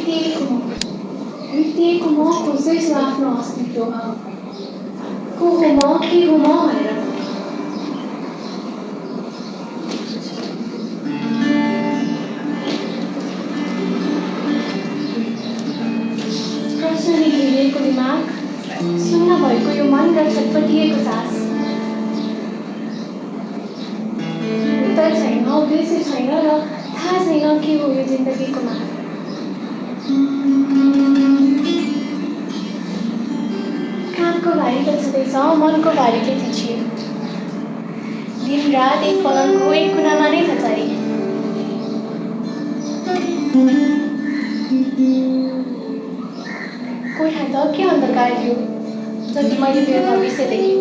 बित्तिएको म खोज्दैछु आफ्नो अस्तित्व को हो म के हो म भनेर प्रश्नले घेरिएको दिमाग सुन्न भएको यो मन र छटपटिएको सास उत्तर छैन उद्देश्य छैन र थाहा छैन के हो यो जिन्दगीको माग कामको भारी त छँदैछ मनको भारी के थिचियो दिन रात एक पलङको एक कुनामा नै थचारी कोठा त के अन्धकार थियो जति मैले मेरो भविष्य देखेँ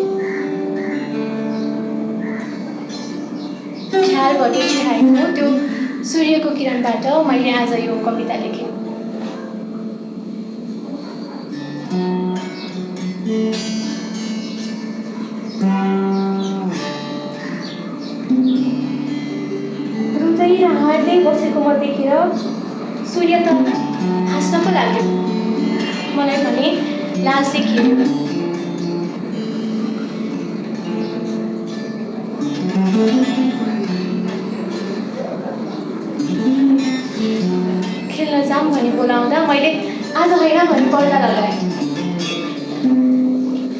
छ्यालभरि छाएको त्यो सूर्यको किरणबाट मैले आज यो कविता लेखेँ रुँदै र हाँड्दै बसेको म देखेर सूर्य त हाँस्न पो लाग्यो मलाई भने लाज देखियो खेल्न जाऊँ भनी बोलाउँदा मैले आज होइन भनी पर्दा लगाएँ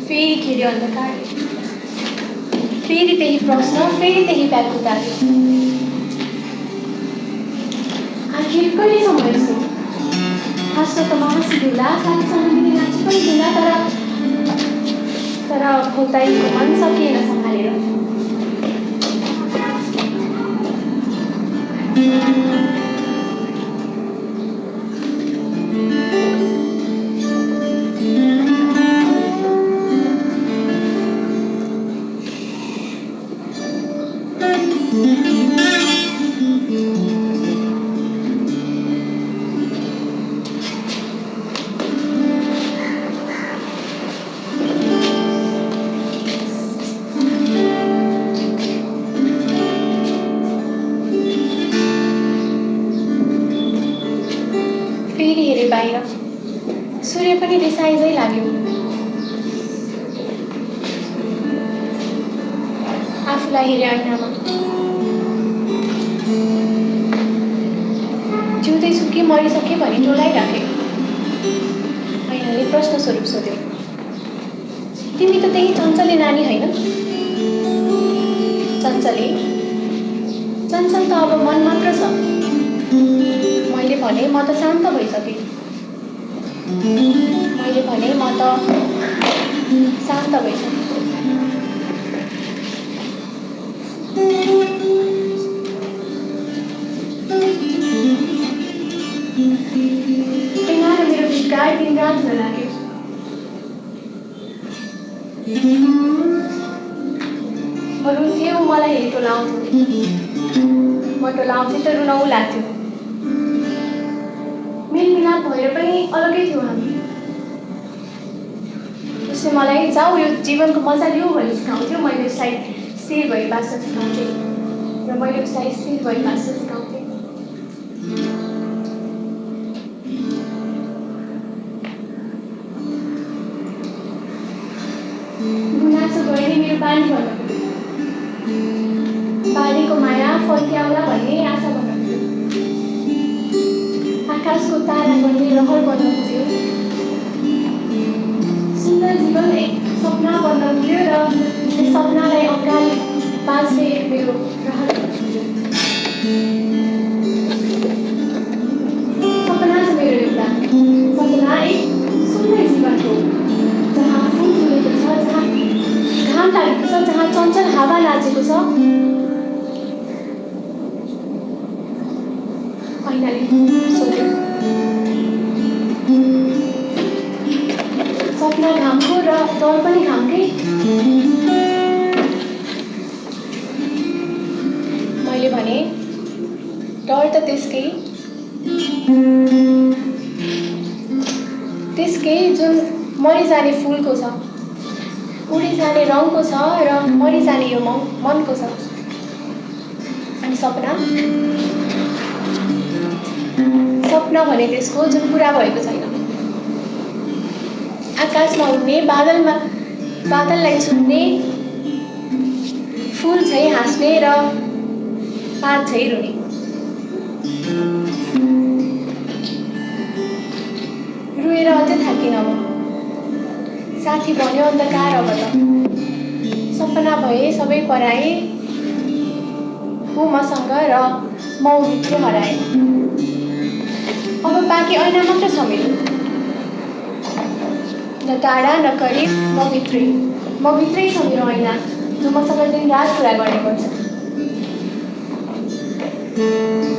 फेरि खेल्यो अन्धकार फेरि त्यही प्रश्न फेरि त्यही व्याकुलता आखिर कहिले सम्हाल्छु हाँस्न त महासिदिउला साथीसँग दिने नाच्नु पनि दिँदा तर भौताइको मन सकिएन सम्हालेर फेरि हेरे बाहिर सूर्य पनि रिसाइँदै लाग्यो आफूलाई हेरे ऐनामा जिउँदैछु कि मरिसके भनी टोलाइराखे ऐनाले प्रश्न स्वरूप सोध्यो तिमी त त्यही चञ्चले नानी होइन चञ्चल त अब मन मात्र छ मैले भने म त शान्त भइसकेँ ऐना र मेरो शिकार दिन रात हुन लाग्यो रुन्थ्यो मलाई हेरि टोलाउँथ्यो म टोलाउँथेँ त रुन ऊ लाग्थ्यो मेलमिलाप भएर पनि अलग्गै थियौँ हामी उसले मलाई जाऊ यो जीवनको मजा लिऊ भनी सिकाउँथ्यो मैले उसलाई स्थिर भई बाँच्न सिकाउँथेँ र मैले उसलाई स्थिर भई बाँच्न सिकाउँथेँ गुनासो गरे मेरो बानी भन्नु बारीको माया फर्किआउला भन्ने आशा भन्नु आकाशको तारा बन्ने रहर बन्न पुग्यो सुन्दर जीवन एक सपना बन्न पुग्यो र त्यस सपनालाई अगाडि बाँच्ने मेरो रहर बन्न पुग्यो सपना छ मेरो एउटा सपना एक सुन्दर जीवन हो जहाँ फुल फुलेको छ जहाँ घाम लागेको छ जहाँ चञ्चल हावा नाचेको छ ऐनाले सोध्यो सपना घामको र डर पनि घामकै मैले भने डर त त्यसकै जुन मरिजाने फुलको छ उडिजाने रङको छ र मरिजाने यो मनको छ अनि सपना स्वप्न भने त्यसको जुन पुरा भएको छैन। आकाशमा उड्ने, बादललाई छुने, फुल झै हाँस्ने र पात झै रुने। रुएर अझै थाकिन म, साथी भन्यो अन्धकार अब त, सपना भए सबै पराए, ऊ मसँग र म भित्र हराए। अब बाँकी ऐना मात्र छ मेरो, न टाढा न करिब, म भित्रै छ मेरो ऐना, जो मसँग दिन रात कुरा गर्ने गर्छ।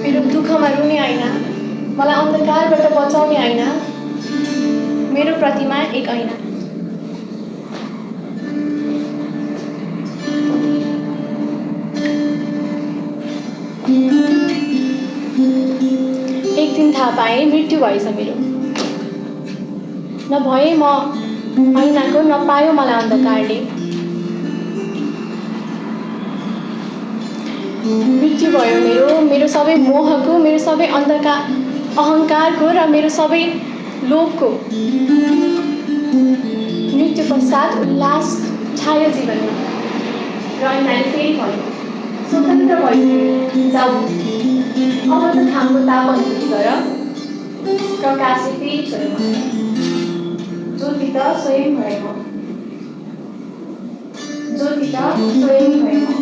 मेरो दुःखमा रुने ऐना, मलाई अन्धकारबाट बचाउने ऐना, मेरो प्रतिमा एक ऐना। एक दिन थाहा पाएँ मृत्यु भएछ मेरो, नभए म ऐनाको, नपायो मलाई अन्धकारले। मृत्यु भयो मेरो सबै मोहको, मेरो सबै अहङ्कारको र मेरो सबै लोभको। मृत्यु पश्चात उल्लास छायो जीवनमा र ऐनाले फेरि भन्यो स्वतन्त्र भयो जाऊ, अब त घामको ताप अनुभूति गर, प्रकाशले फेरि छोड्यो मलाई, ज्योति त स्वयं भए म, ज्योति त स्वयं भए म।